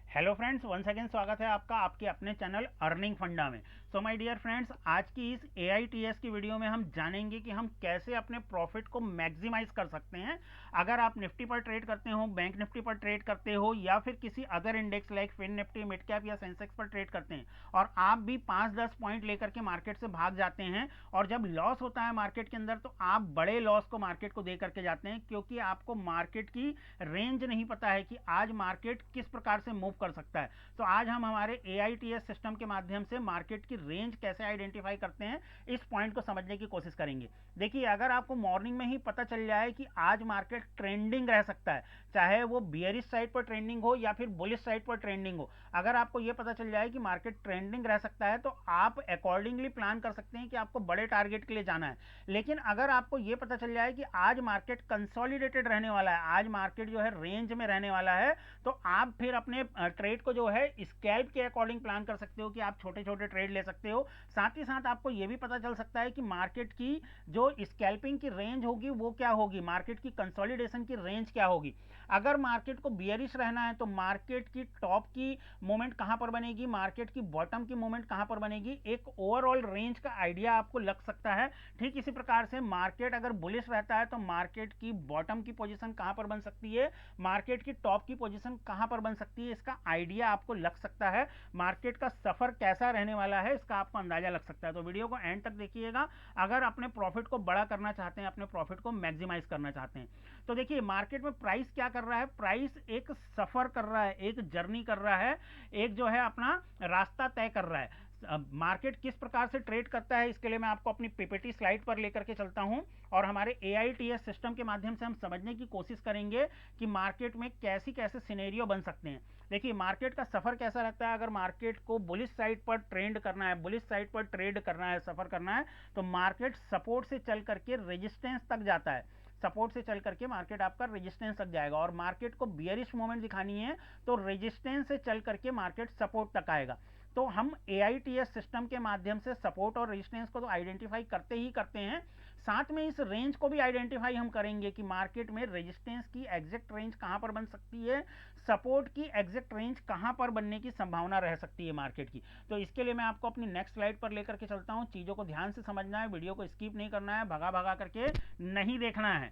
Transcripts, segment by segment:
Hello friends, once again स्वागत है आपका आपके अपने चैनल अर्निंग फंडा में। सो माय डियर फ्रेंड्स, आज की इस AITS की वीडियो में हम जानेंगे कि हम कैसे अपने प्रॉफिट को मैक्सिमाइज कर सकते हैं। अगर आप निफ्टी पर ट्रेड करते हो, बैंक निफ्टी पर ट्रेड करते हो, या फिर किसी other index like Fin Nifty, mid cap या सेंसेक्स पर ट्रेड करते हैं और आप भी 5-10 पॉइंट लेकर के मार्केट से भाग जाते हैं और जब लॉस होता है मार्केट के अंदर तो आप बड़े लॉस को मार्केट को दे करके जाते हैं, क्योंकि आपको मार्केट की रेंज नहीं पता है कि आज मार्केट किस प्रकार से मूव कर सकता है। तो आज हम हमारे AITS सिस्टम के माध्यम से मार्केट की रेंज कैसे आइडेंटिफाई करते हैं, इस पॉइंट को समझने की कोशिश करेंगे। देखिए, अगर आपको मॉर्निंग में ही पता चल जाए कि आज मार्केट ट्रेंडिंग रह सकता है, चाहे वो बियरिश साइड पर ट्रेंडिंग हो या फिर बुलिश साइड पर ट्रेंडिंग हो, अगर आपको ये पता चल जाए कि मार्केट ट्रेंडिंग रह सकता है तो आप अकॉर्डिंगली प्लान कर सकते हैं कि आपको बड़े टारगेट के लिए जाना है। लेकिन अगर आपको ये पता चल जाए कि आज मार्केट कंसोलिडेटेड रहने वाला है, आज मार्केट जो है रेंज में रहने वाला है, तो आप फिर अपने ट्रेड को जो है स्कैल्प के अकॉर्डिंग प्लान कर सकते हो कि आप छोटे छोटे ट्रेड ले सकते हो। साथ ही साथ आपको यह भी पता चल सकता है कि मार्केट की जो स्कैल्पिंग की रेंज होगी वो क्या होगी, मार्केट की कंसोलिडेशन की रेंज क्या होगी। अगर मार्केट को बियरिश रहना है तो मार्केट की टॉप की मूवमेंट कहां पर बनेगी, मार्केट की बॉटम की मूवमेंट कहां पर बनेगी, एक ओवरऑल रेंज का आइडिया आपको लग सकता है। ठीक इसी प्रकार से मार्केट अगर बुलिश रहता है तो मार्केट की बॉटम की पोजीशन कहां पर बन सकती है, मार्केट की टॉप की पोजीशन कहां पर बन सकती है, इसका आइडिया आपको लग सकता है। मार्केट का सफर कैसा रहने वाला है इसका आपको अंदाजा लग सकता है। तो वीडियो को एंड तक देखिएगा अगर अपने प्रॉफिट को बड़ा करना चाहते हैं, अपने प्रॉफिट को मैक्सिमाइज करना चाहते हैं। तो देखिए, मार्केट में प्राइस क्या कर रहा है, प्राइस एक सफर कर रहा है, एक जर्नी कर रहा है, एक जो है अपना रास्ता तय कर रहा है। मार्केट किस प्रकार से ट्रेड करता है इसके लिए मैं आपको अपनी पीपीटी स्लाइड पर लेकर के चलता हूं और हमारे AITS सिस्टम के माध्यम से हम समझने की कोशिश करेंगे कि मार्केट में कैसी कैसे सिनेरियो बन सकते हैं। देखिए, मार्केट का सफर कैसा रहता है, अगर मार्केट को बुलिश साइड पर ट्रेंड करना है, बुलिश साइड पर ट्रेड करना है, सफर करना है, तो मार्केट सपोर्ट से चल करके रेजिस्टेंस तक जाता है। सपोर्ट से चल करके मार्केट आपका रेजिस्टेंस तक जाएगा और मार्केट को बियरिश मूवमेंट दिखानी है तो रेजिस्टेंस से चल करके मार्केट सपोर्ट तक आएगा। तो हम AITS सिस्टम के माध्यम से सपोर्ट और रेजिस्टेंस को तो आइडेंटिफाई करते ही करते हैं, साथ में इस रेंज को भी आइडेंटिफाई हम करेंगे कि मार्केट में रेजिस्टेंस की एग्जैक्ट रेंज कहां पर बन सकती है, सपोर्ट की एग्जैक्ट रेंज कहां पर बनने की संभावना रह सकती है मार्केट की। तो इसके लिए मैं आपको अपनी नेक्स्ट स्लाइड पर लेकर के चलता हूं। चीजों को ध्यान से समझना है, वीडियो को स्किप नहीं करना है, भगा भगा करके नहीं देखना है।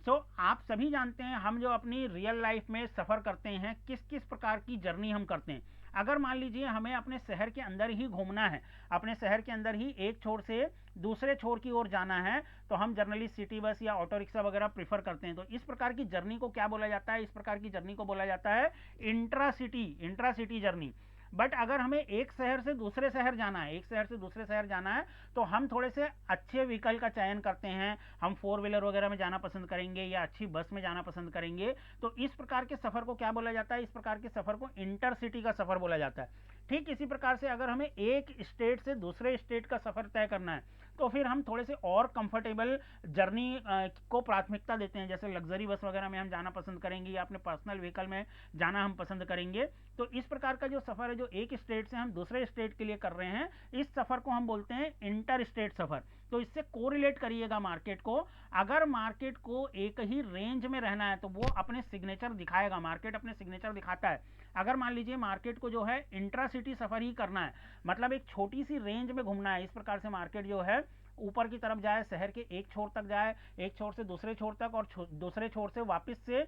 आप सभी जानते हैं हम जो अपनी रियल लाइफ में सफर करते हैं, किस किस प्रकार की जर्नी हम करते हैं। अगर मान लीजिए हमें अपने शहर के अंदर ही घूमना है, अपने शहर के अंदर ही एक छोर से दूसरे छोर की ओर जाना है, तो हम जनरली सिटी बस या ऑटो रिक्शा वगैरह प्रीफर करते हैं। तो इस प्रकार की जर्नी को क्या बोला जाता है, इस प्रकार की जर्नी को बोला जाता है इंट्रा सिटी जर्नी। बट अगर हमें एक शहर से दूसरे शहर जाना है, एक शहर से दूसरे शहर जाना है, तो हम थोड़े से अच्छे व्हीकल का चयन करते हैं। हम 4 व्हीलर वगैरह में जाना पसंद करेंगे या अच्छी बस में जाना पसंद करेंगे। तो इस प्रकार के सफर को क्या बोला जाता है, इस प्रकार के सफर को इंटरसिटी का सफर बोला जाता है। ठीक इसी प्रकार से अगर हमें एक स्टेट से दूसरे स्टेट का सफर तय करना है तो फिर हम थोड़े से और कंफर्टेबल जर्नी को प्राथमिकता देते हैं, जैसे लग्जरी बस वगैरह में हम जाना पसंद करेंगे या अपने पर्सनल व्हीकल में जाना हम पसंद करेंगे। तो इस प्रकार का जो सफर है, जो एक स्टेट से हम दूसरे स्टेट के लिए कर रहे हैं, इस सफर को हम बोलते हैं इंटर स्टेट सफर। तो इससे कोरिलेट करिएगा मार्केट को। अगर मार्केट को एक ही रेंज में रहना है तो वो अपने सिग्नेचर दिखाएगा, मार्केट अपने सिग्नेचर दिखाता है। अगर मान लीजिए मार्केट को जो है इंट्रा सिटी सफर ही करना है, मतलब एक छोटी सी रेंज में घूमना है, इस प्रकार से मार्केट जो है ऊपर की तरफ जाए, शहर के एक छोर तक जाए, एक छोर से दूसरे छोर तक और दूसरे छोर से वापस से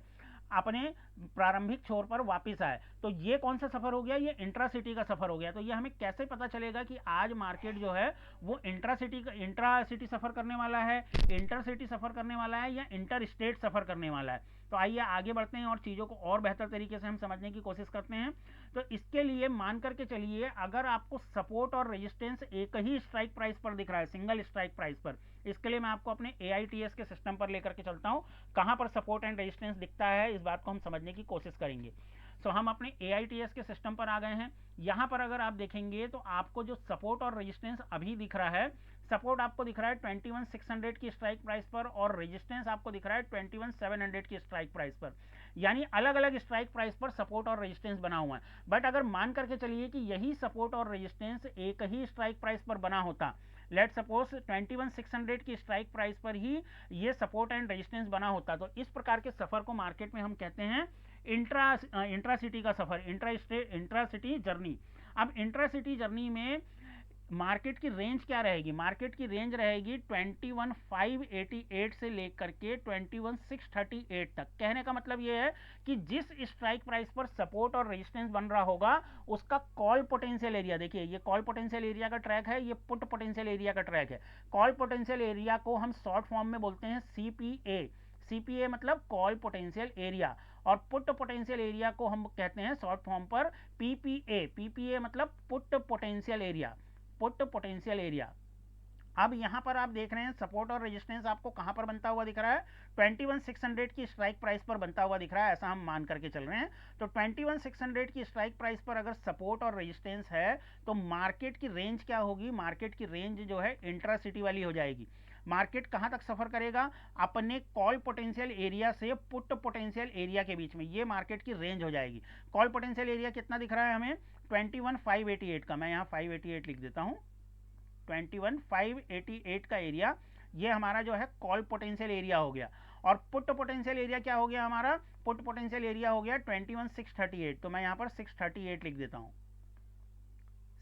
अपने प्रारंभिक छोर पर वापस आए, तो ये कौन सा सफर हो गया, ये इंट्रा सिटी का सफर हो गया। तो ये हमें कैसे पता चलेगा कि आज मार्केट जो है वो इंट्रा सिटी सफर करने वाला है, इंटर सिटी सफर करने वाला है या इंटर स्टेट सफर करने वाला है। तो आइए आगे बढ़ते हैं और चीज़ों को और बेहतर तरीके से हम समझने की कोशिश करते हैं। तो इसके लिए मान करके चलिए, अगर आपको सपोर्ट और रेजिस्टेंस एक ही स्ट्राइक प्राइस पर दिख रहा है, सिंगल स्ट्राइक प्राइस पर, इसके लिए मैं आपको अपने AITS के सिस्टम पर लेकर के चलता हूं। कहां पर सपोर्ट एंड रेजिस्टेंस दिखता है इस बात को हम समझने की कोशिश करेंगे। हम अपने AITS के सिस्टम पर आ गए हैं। यहां पर अगर आप देखेंगे तो आपको जो सपोर्ट और रेजिस्टेंस अभी दिख रहा है, सपोर्ट आपको दिख रहा है 21,600 की स्ट्राइक प्राइस पर और रेजिस्टेंस आपको दिख रहा है 21,700 की स्ट्राइक प्राइस पर। यानी अलग अलग स्ट्राइक प्राइस पर सपोर्ट और रेजिस्टेंस बना हुआ है। बट अगर मान करके चलिए कि यही सपोर्ट और रेजिस्टेंस एक ही स्ट्राइक प्राइस पर बना होता, लेट सपोज 21,600 की स्ट्राइक प्राइस पर ही ये सपोर्ट एंड रेजिस्टेंस बना होता, तो इस प्रकार के सफर को मार्केट में हम कहते हैं इंट्रासिटी का सफ़र, इंट्रासिटी जर्नी। अब इंट्रासिटी जर्नी में मार्केट की रेंज क्या रहेगी? मार्केट की रेंज रहेगी 21,588 से लेकर के 21,638 तक। कहने का मतलब ये है कि जिस स्ट्राइक प्राइस पर सपोर्ट और रेजिस्टेंस बन रहा होगा उसका कॉल पोटेंशियल एरिया, देखिए ये कॉल पोटेंशियल एरिया का ट्रैक है, ये पुट पोटेंशियल एरिया का ट्रैक है। कॉल पोटेंशियल एरिया को हम शॉर्ट फॉर्म में बोलते हैं CPA। CPA मतलब कॉल पोटेंशियल एरिया, और पुट पोटेंशियल एरिया को हम कहते हैं शॉर्ट फॉर्म पर PPA। PPA मतलब put potential area, put potential area. अब यहां पर आप देख रहे हैं सपोर्ट और रेजिस्टेंस आपको कहां पर बनता हुआ दिख रहा है? 21,600 की स्ट्राइक प्राइस पर बनता हुआ दिख रहा है, ऐसा हम मान करके चल रहे हैं। तो 21,600 की स्ट्राइक प्राइस पर अगर सपोर्ट और रेजिस्टेंस है तो मार्केट की रेंज क्या होगी? मार्केट की रेंज जो है इंट्रासिटी वाली हो जाएगी। मार्केट कहां तक सफर करेगा? अपने कॉल पोटेंशियल एरिया से पुट पोटेंशियल एरिया के बीच में, ये मार्केट की रेंज हो जाएगी। कॉल पोटेंशियल एरिया कितना दिख रहा है हमें? 21,588 का, मैं यहां 588 लिख देता हूं। 21,588 का एरिया, ये हमारा जो है कॉल पोटेंशियल एरिया हो गया। और पुट पोटेंशियल एरिया क्या हो गया हमारा? पुट पोटेंशियल एरिया हो गया 21,638, तो मैं यहां पर 638 लिख देता हूं।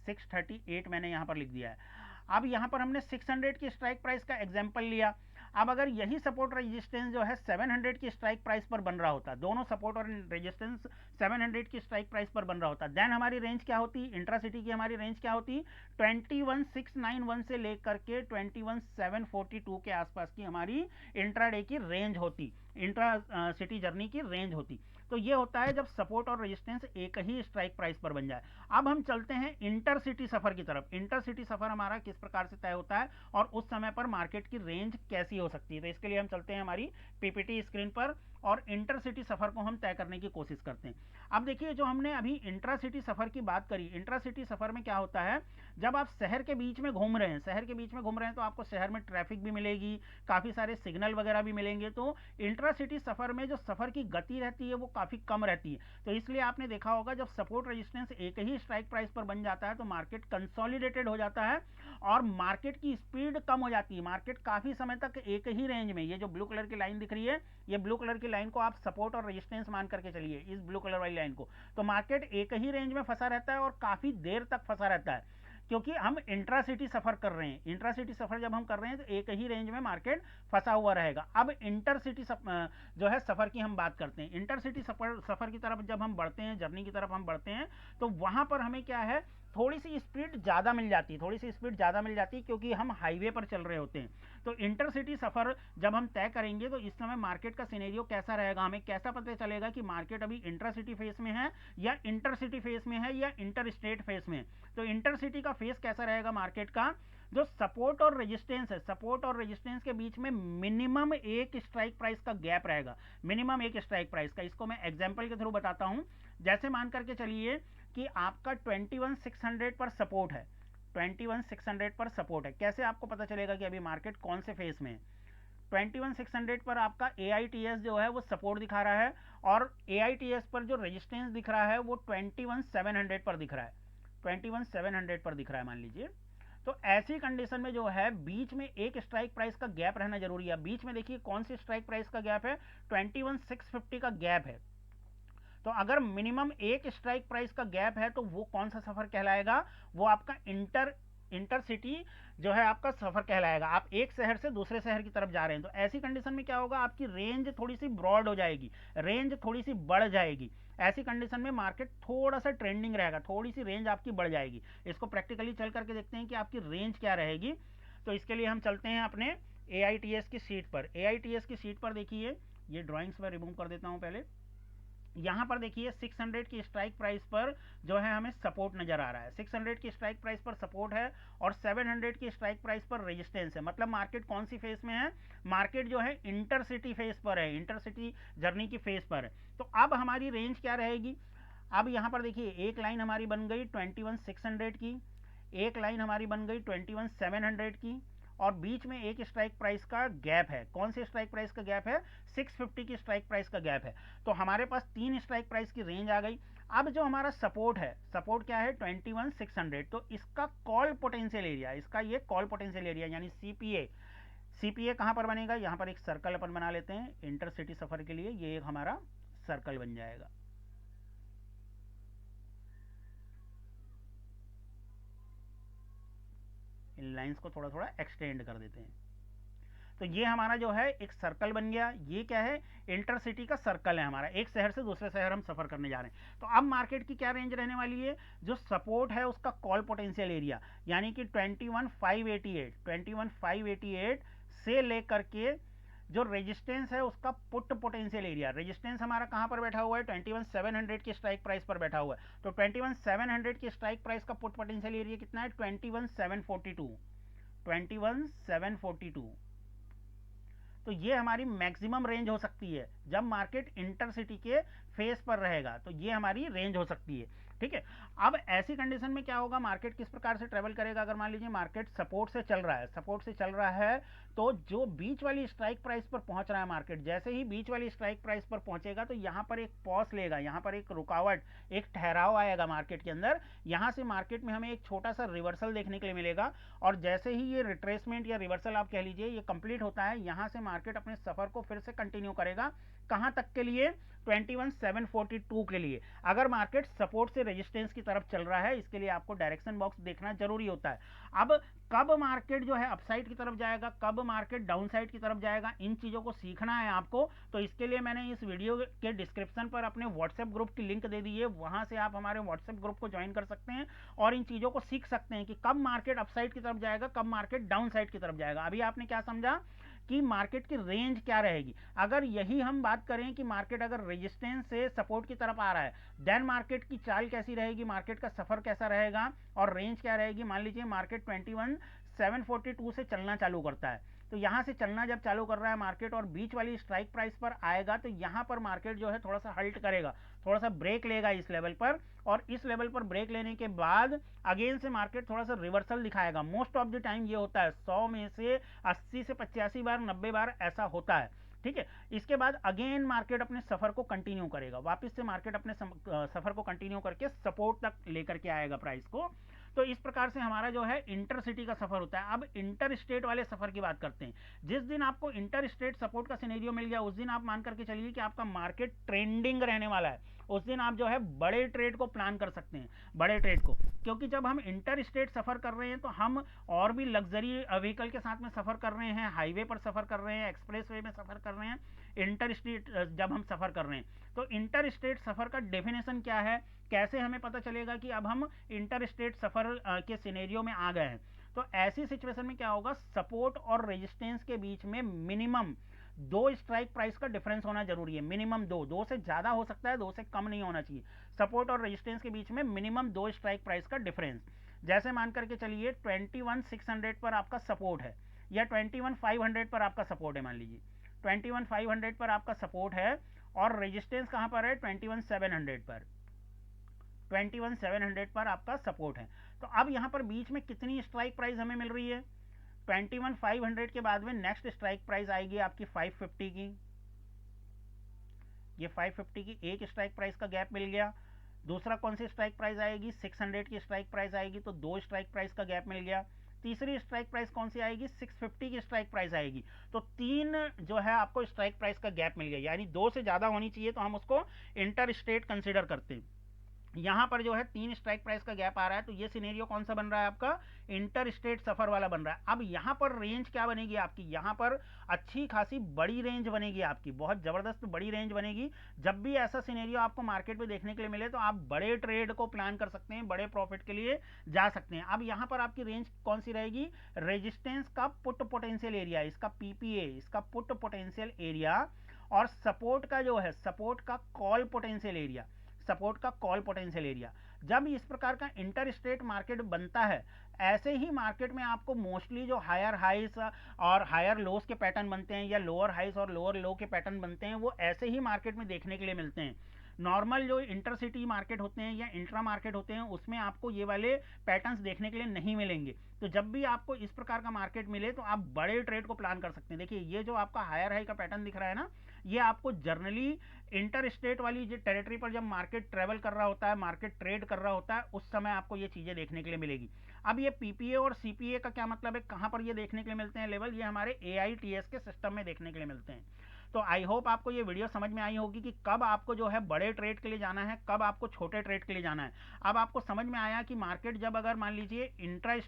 638 मैंने यहां पर लिख दिया है। अब यहां पर हमने 600 की स्ट्राइक प्राइस का एग्जांपल लिया। अब अगर यही सपोर्ट रेजिस्टेंस जो है 700 की स्ट्राइक प्राइस पर बन रहा होता, दोनों सपोर्ट और रेजिस्टेंस 700 की स्ट्राइक प्राइस पर बन रहा होता, देन हमारी रेंज क्या होती? इंट्रासिटी की हमारी रेंज क्या होती? 21,691 से लेकर के 21,742 के आसपास की हमारी इंट्राडे की रेंज होती, इंट्रा सिटी जर्नी की रेंज होती। तो ये होता है जब सपोर्ट और रेजिस्टेंस एक ही स्ट्राइक प्राइस पर बन जाए। अब हम चलते हैं इंटरसिटी सफर की तरफ। इंटरसिटी सफर हमारा किस प्रकार से तय होता है और उस समय पर मार्केट की रेंज कैसी हो सकती है, तो इसके लिए हम चलते हैं हमारी पीपीटी स्क्रीन पर और इंटरसिटी सफर को हम तय करने की कोशिश करते हैं। अब देखिए, जो हमने अभी इंट्रासिटी सफर की बात करी, इंट्रासिटी सफर में क्या होता है? जब आप शहर के बीच में घूम रहे हैं, शहर के बीच में घूम रहे हैं तो आपको शहर में ट्रैफिक भी मिलेगी, काफी सारे सिग्नल वगैरह भी मिलेंगे। तो इंट्रासिटी सफर में जो सफर की गति रहती है वो काफी कम रहती है। तो इसलिए आपने देखा होगा जब सपोर्ट रेजिस्टेंस एक ही स्ट्राइक प्राइस पर बन जाता है तो मार्केट कंसोलिडेटेड हो जाता है और मार्केट की स्पीड कम हो जाती है। मार्केट काफी समय तक एक ही रेंज में, ये जो ब्लू कलर की लाइन दिख रही है, ये ब्लू कलर की लाइन को आप सपोर्ट और रेजिस्टेंस मान करके चलिए, इस ब्लू कलर वाली लाइन को। तो मार्केट एक ही रेंज में फंसा रहता है और काफी देर तक फंसा रहता है, क्योंकि हम इंट्रासिटी सफर कर रहे हैं। इंट्रासिटी सफर जब हम कर रहे हैं तो एक ही रेंज में मार्केट फंसा हुआ रहेगा। अब इंटरसिटी जो है सफर की हम बात करते हैं। इंटरसिटी सफर की तरफ जब हम बढ़ते हैं, जर्नी की तरफ हम बढ़ते हैं, तो वहां पर हमें क्या है, थोड़ी सी स्पीड ज़्यादा मिल जाती है, थोड़ी सी स्पीड ज़्यादा मिल जाती है, क्योंकि हम हाईवे पर चल रहे होते हैं। तो इंटरसिटी सफ़र जब हम तय करेंगे तो इस समय मार्केट का सिनेरियो कैसा रहेगा, हमें कैसा पता चलेगा कि मार्केट अभी इंटरसिटी फेस में है या इंटरसिटी फेस में है या इंटर स्टेट फेस में है। तो इंटरसिटी का फेस कैसा रहेगा मार्केट का? जो सपोर्ट और रेजिस्टेंस है, सपोर्ट और रेजिस्टेंस के बीच में मिनिमम एक स्ट्राइक प्राइस का गैप रहेगा, मिनिमम एक स्ट्राइक प्राइस का। इसको मैं एग्जांपल के थ्रू बताता हूं। जैसे मान करके चलिए कि आपका 21,600 पर सपोर्ट है, 21,600 पर सपोर्ट है। कैसे आपको पता चलेगा कि अभी मार्केट कौन से फेस में है? 21,600 पर आपका AITS जो है वो सपोर्ट दिखा रहा है और AITS पर जो रेजिस्टेंस दिख रहा है वो 21,700 पर दिख रहा है, 21,700 पर दिख रहा है मान लीजिए। तो ऐसी कंडीशन में जो है बीच में एक स्ट्राइक प्राइस का गैप रहना जरूरी है। बीच में देखिए कौन सी स्ट्राइक प्राइस का गैप है? 21,650 का गैप है। तो अगर मिनिमम एक स्ट्राइक प्राइस का गैप है तो वो कौन सा सफर कहलाएगा? वो आपका इंटरसिटी जो है आपका सफर कहलाएगा। आप एक शहर से दूसरे शहर की तरफ जा रहे हैं, तो ऐसी कंडीशन में क्या होगा, आपकी रेंज थोड़ी सी ब्रॉड हो जाएगी, रेंज थोड़ी सी बढ़ जाएगी। ऐसी कंडीशन में मार्केट थोड़ा सा ट्रेंडिंग रहेगा, थोड़ी सी रेंज आपकी बढ़ जाएगी। इसको प्रैक्टिकली चल करके देखते हैं कि आपकी रेंज क्या रहेगी। तो इसके लिए हम चलते हैं अपने AITS की शीट पर। AITS की शीट पर देखिए, ये ड्राइंग्स में रिमूव कर देता हूं पहले। यहां पर देखिए 600 की स्ट्राइक प्राइस पर जो है हमें सपोर्ट नजर आ रहा है, 600 की स्ट्राइक प्राइस पर सपोर्ट है और 700 की स्ट्राइक प्राइस पर रेजिस्टेंस है। मतलब मार्केट कौन सी फेस में है? मार्केट जो है इंटरसिटी फेस पर है, इंटरसिटी जर्नी की फेस पर है। तो अब हमारी रेंज क्या रहेगी? अब यहां पर देखिए एक लाइन हमारी बन गई 21,600 की, एक लाइन हमारी बन गई 21,700 की और बीच में एक स्ट्राइक प्राइस का गैप है। कौन से स्ट्राइक प्राइस का गैप है? 650 की स्ट्राइक प्राइस का गैप है। तो हमारे पास 3 स्ट्राइक प्राइस की रेंज आ गई। अब जो हमारा सपोर्ट है, सपोर्ट क्या है? 21,600। तो इसका कॉल पोटेंशियल एरिया, इसका ये कॉल पोटेंशियल एरिया यानी CPA कहां पर बनेगा? यहां पर एक सर्कल अपन बना लेते हैं इंटरसिटी सफर के लिए, ये एक हमारा सर्कल बन जाएगा। इन लाइंस को थोड़ा थोड़ा एक्सटेंड कर देते हैं। तो ये हमारा जो है एक सर्कल बन गया। ये क्या है, इंटरसिटी का सर्कल है हमारा, एक शहर से दूसरे शहर हम सफर करने जा रहे हैं। तो अब मार्केट की क्या रेंज रहने वाली है, जो सपोर्ट है उसका कॉल पोटेंशियल एरिया यानी कि 21,588 से लेकर के जो रेजिस्टेंस है उसका पुट पोटेंशियल एरिया। रेजिस्टेंस हमारा कहां पर बैठा हुआ है, 21,700 की स्ट्राइक प्राइस पर बैठा हुआ है। तो 21,700 की स्ट्राइक प्राइस का पुट पोटेंशियल एरिया कितना है, 21,742। तो ये हमारी मैक्सिमम रेंज हो सकती है जब मार्केट इंटरसिटी के फेस पर रहेगा, तो ये हमारी रेंज हो सकती है। ठीक है, अब ऐसी कंडीशन में क्या होगा, मार्केट किस प्रकार से ट्रेवल करेगा। अगर मान लीजिए मार्केट सपोर्ट से चल रहा है, तो जो बीच वाली स्ट्राइक प्राइस पर पहुंच रहा है मार्केट, जैसे ही बीच वाली स्ट्राइक प्राइस पर पहुंचेगा तो यहां पर एक पॉज लेगा, यहां पर एक रुकावट, एक ठहराव आएगा मार्केट के अंदर। यहां से मार्केट में हमें एक छोटा सा रिवर्सल देखने के लिए मिलेगा, और जैसे ही ये रिट्रेसमेंट या रिवर्सल आप कह लीजिए ये कंप्लीट होता है, यहां से मार्केट अपने सफर को फिर से कंटिन्यू करेगा। कहां तक के लिए, 21,742 के लिए। अगर मार्केट सपोर्ट से रेजिस्टेंस की तरफ चल रहा है, इसके लिए आपको डायरेक्शन बॉक्स देखना जरूरी होता है। अब कब मार्केट जो है अपसाइड की तरफ जाएगा, कब मार्केट डाउन साइड की तरफ जाएगा, इन चीजों को सीखना है आपको। तो इसके लिए मैंने इस वीडियो के डिस्क्रिप्शन पर अपने व्हाट्सएप ग्रुप की लिंक दे दी है, वहां से आप हमारे व्हाट्सएप ग्रुप को ज्वाइन कर सकते हैं और इन चीजों को सीख सकते हैं कि कब मार्केट अपसाइड की तरफ जाएगा, कब मार्केट डाउन साइड की तरफ जाएगा। अभी आपने क्या समझा कि मार्केट की रेंज क्या रहेगी। अगर यही हम बात करें कि मार्केट अगर रेजिस्टेंस से सपोर्ट की तरफ आ रहा है, देन मार्केट की चाल कैसी रहेगी, मार्केट का सफर कैसा रहेगा और रेंज क्या रहेगी। मान लीजिए मार्केट 21,742 से चलना चालू करता है, तो यहां से चलना जब चालू कर रहा है मार्केट और बीच वाली स्ट्राइक प्राइस पर आएगा, तो यहां पर मार्केट जो है थोड़ा सा हल्ट करेगा, थोड़ा सा ब्रेक लेगा इस लेवल पर, और इस लेवल पर ब्रेक लेने के बाद अगेन से मार्केट थोड़ा सा रिवर्सल दिखाएगा। मोस्ट ऑफ द टाइम ये होता है, 100 में से 80 से 85 बार 90 बार ऐसा होता है। ठीक है, इसके बाद अगेन मार्केट अपने सफर को कंटिन्यू करेगा, वापस से मार्केट अपने सफर को कंटिन्यू करके सपोर्ट तक लेकर के आएगा प्राइस को। तो इस प्रकार से हमारा जो है इंटरसिटी का सफर होता है। अब इंटर स्टेट वाले सफर की बात करते हैं। जिस दिन आपको इंटर स्टेट सपोर्ट का सिनेरियो मिल गया, उस दिन आप मान करके चलिए कि आपका मार्केट ट्रेंडिंग रहने वाला है। उस दिन आप जो है बड़े ट्रेड को प्लान कर सकते हैं, बड़े ट्रेड को, क्योंकि जब हम इंटर स्टेट सफर कर रहे हैं तो हम और भी लग्जरी व्हीकल के साथ में सफर कर रहे हैं, हाईवे पर सफर कर रहे हैं, एक्सप्रेस वे में सफर कर रहे हैं। इंटर स्टेट जब हम सफर कर रहे हैं, तो इंटर स्टेट सफर का डेफिनेशन क्या है, कैसे हमें पता चलेगा कि अब हम इंटर स्टेट सफर के सिनेरियो में आ गए हैं। तो ऐसी सिचुएशन में क्या होगा, सपोर्ट और रेजिस्टेंस के बीच में मिनिमम 2 स्ट्राइक प्राइस का डिफरेंस होना जरूरी है। मिनिमम 2 से ज्यादा हो सकता है, 2 से कम नहीं होना चाहिए। सपोर्ट और रेजिस्टेंस के बीच में मिनिमम 2 स्ट्राइक प्राइस का डिफरेंस। जैसे मान करके चलिए 21,600 पर आपका सपोर्ट है, या 21,500 पर आपका सपोर्ट है। मान लीजिए 21,500 पर आपका सपोर्ट है और रेजिस्टेंस कहां पर है, 21,700 पर। 21,700 पर आपका सपोर्ट है। तो अब यहां पर बीच में कितनी स्ट्राइक प्राइस हमें मिल रही है, 21,500 के बाद में नेक्स्ट स्ट्राइक प्राइस आएगी आपकी 550 की। ये 550 की एक स्ट्राइक प्राइस का गैप मिल गया। दूसरा कौन सी स्ट्राइक प्राइस आएगी, 600 की स्ट्राइक प्राइस आएगी, तो 2 स्ट्राइक प्राइस का गैप मिल गया। तीसरी स्ट्राइक प्राइस कौन सी आएगी, 650 की स्ट्राइक प्राइस आएगी। तो 3 जो है आपको स्ट्राइक प्राइस का गैप मिल गया, यानी 2 से ज्यादा होनी चाहिए तो हम उसको इंटर स्टेट कंसिडर करते हैं। यहां पर जो है 3 स्ट्राइक प्राइस का गैप आ रहा है, तो ये सिनेरियो कौन सा बन रहा है, आपका इंटर स्टेट सफर वाला बन रहा है। अब यहां पर रेंज क्या बनेगी आपकी, यहां पर अच्छी खासी बड़ी रेंज बनेगी आपकी, बहुत जबरदस्त बड़ी रेंज बनेगी। जब भी ऐसा सिनेरियो आपको मार्केट में देखने के लिए मिले तो आप बड़े ट्रेड को प्लान कर सकते हैं, बड़े प्रॉफिट के लिए जा सकते हैं। अब यहां पर आपकी रेंज कौन सी रहेगी, रेजिस्टेंस का पुट पोटेंशियल एरिया, इसका पीपीए, इसका पुट पोटेंशियल एरिया, और सपोर्ट का जो है, सपोर्ट का कॉल पोटेंशियल एरिया, सपोर्ट का कॉल पोटेंशियल एरिया। जब इस प्रकार का इंटर स्टेट मार्केट बनता है, ऐसे ही मार्केट में आपको मोस्टली जो हायर हाइस और हायर लोस के पैटर्न बनते हैं, या लोअर हाइस और लोअर लो के पैटर्न बनते हैं, वो ऐसे ही मार्केट में देखने के लिए मिलते हैं। नॉर्मल जो इंटरसिटी मार्केट होते हैं या इंट्रा मार्केट होते हैं, उसमें आपको ये वाले पैटर्न्स देखने के लिए नहीं मिलेंगे। तो जब भी आपको इस प्रकार का मार्केट मिले तो आप बड़े ट्रेड को प्लान कर सकते हैं। देखिए ये जो आपका हायर हाई का पैटर्न दिख रहा है ना, ये आपको जर्नली इंटर स्टेट वाली जो टेरिटरी पर जब मार्केट ट्रेवल कर रहा होता है, मार्केट ट्रेड कर रहा होता है, उस समय आपको ये चीजें देखने के लिए मिलेगी। अब ये पीपीए और सीपीए का क्या मतलब है, कहां पर ये देखने के लिए मिलते हैं लेवल, ये हमारे AITS के सिस्टम में देखने के लिए मिलते हैं। तो आई होप आपको ये वीडियो समझ में आई होगी कि कब आपको जो है बड़े ट्रेड के लिए जाना है, कब आपको छोटे ट्रेड के लिए जाना है। अब आपको समझ में आया कि मार्केट जब अगर मान लीजिए इंटर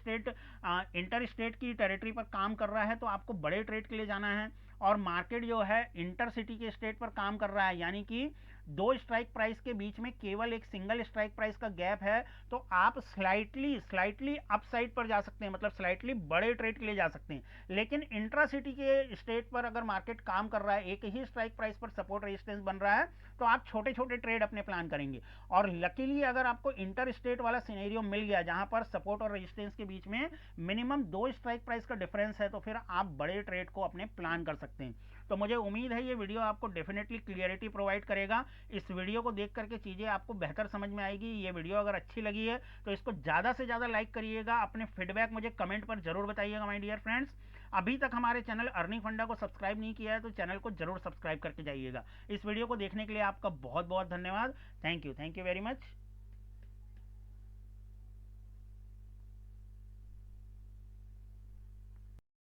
स्टेट की टेरिटरी पर काम कर रहा है तो आपको बड़े ट्रेड के लिए जाना है, और मार्केट जो है इंटर सिटी के स्टेट पर काम कर रहा है, यानी कि दो स्ट्राइक प्राइस के बीच में केवल एक सिंगल स्ट्राइक प्राइस का गैप है, तो आप स्लाइटली अपसाइड पर जा सकते हैं, मतलब स्लाइटली बड़े ट्रेड के लिए जा सकते हैं। लेकिन इंट्रा सिटी के स्टेट पर अगर मार्केट काम कर रहा है, एक ही स्ट्राइक प्राइस पर सपोर्ट रेजिस्टेंस बन रहा है, तो आप छोटे छोटे ट्रेड अपने प्लान करेंगे। और लकीली अगर आपको इंटर स्टेट वाला सिनेरियो मिल गया जहां पर सपोर्ट और रेजिस्टेंस के बीच में मिनिमम दो स्ट्राइक प्राइस का डिफरेंस है, तो फिर आप बड़े ट्रेड को अपने प्लान कर सकते हैं। तो मुझे उम्मीद है ये वीडियो आपको डेफिनेटली क्लियरिटी प्रोवाइड करेगा। इस वीडियो को देख करके चीज़ें आपको बेहतर समझ में आएगी। ये वीडियो अगर अच्छी लगी है तो इसको ज़्यादा से ज़्यादा लाइक करिएगा, अपने फीडबैक मुझे कमेंट पर जरूर बताइएगा माय डियर फ्रेंड्स। अभी तक हमारे चैनल अर्निंग फंडा को सब्सक्राइब नहीं किया है तो चैनल को जरूर सब्सक्राइब करके जाइएगा। इस वीडियो को देखने के लिए आपका बहुत बहुत धन्यवाद। Thank you very much.